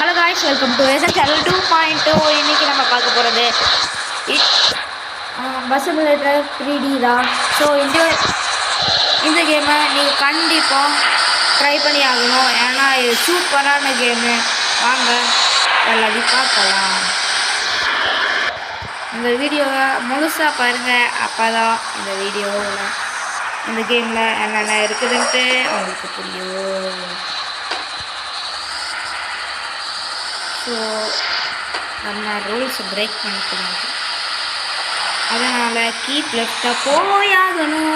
Hello guys, welcome to SN channel 2.2. இன்றைக்கி நம்ம பார்க்க போகிறது பஸ் சிமுலேட்டர் 3D தான். ஸோ இந்த கேமை நீங்கள் கண்டிப்பாக ட்ரை பண்ணி ஆகணும். ஏன்னா இது சூப்பரான கேமு. வாங்க எல்லாத்தையும் பார்க்கலாம். இந்த வீடியோவை முழுசாக பாருங்கள். அப்போ தான் இந்த வீடியோவில் இந்த கேமில் என்னென்ன இருக்குதுன்ட்டு உங்களுக்கு புரியும். ஸோ நம்ம ரூல்ஸை பிரேக் பண்ணக்கூடாது. அதனால் கீப் லெஃப்டாக போயாகணும்.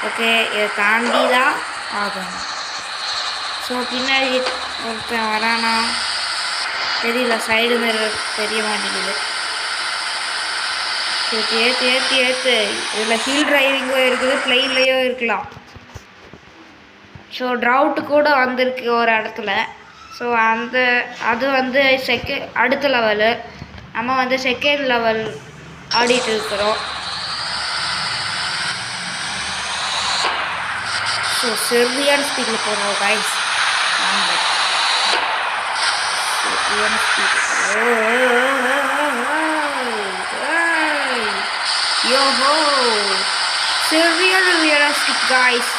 ஓகே, இதை தாண்டி தான் ஆகணும். ஸோ பின்னாடி ஒருத்தன் வரானா தெரியல, சைடு மிரர் தெரிய மாட்டேங்குது. ஸோ ஏற்று இதில் ஹில் டிரைவிங்கோ இருக்குது, பிளெயின்லேயோ இருக்கலாம். ஸோ ட்ரவுட்டு கூட வந்திருக்கு ஒரு இடத்துல. ஸோ அது வந்து அடுத்த லெவலு. நம்ம வந்து செகண்ட் லெவல் ஆடிட்டு இருக்கிறோம். ஸோ சரியான ஸ்பீடில் போகிறோம் கைஸ். சரியான ஸ்பீட். யோஹோ, சரியான ரியலிஸ்டிக் கைஸ்.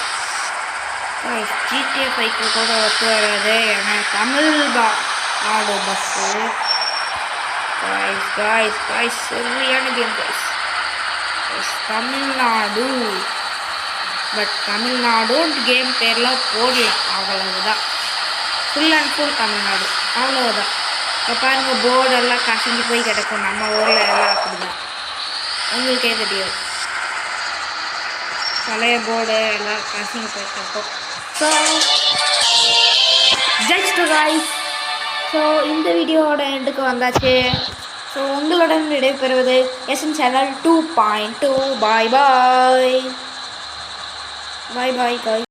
GTA 5 கூட ஒத்து வராது. ஏன்னா தமிழ் நாடு பஸ்ஸு. காய்ஸ் சரியான game guys. Tamil Nadu, but Tamil Nadu game பேர்லாம் போடலாம், அவ்வளவுதான். ஃபுல் அண்ட் ஃபுல் தமிழ்நாடு, அவ்வளோதான். இப்போ பாருங்கள், போர்டெல்லாம் கசங்கி போய் கிடக்கும். நம்ம ஊரில் எல்லாம் அப்படி தான், உங்களுக்கே தெரியும். பழைய போர்டு எல்லாம் கசங்கி போய் கிடக்கும். ஸோ ஜஸ்ட் காய்ஸ், ஸோ இந்த வீடியோவோட எண்டுக்கு வந்தாச்சு. ஸோ உங்களுடன் விடைபெறுவது எஸ்என் சேனல் 2.2. Bye guys.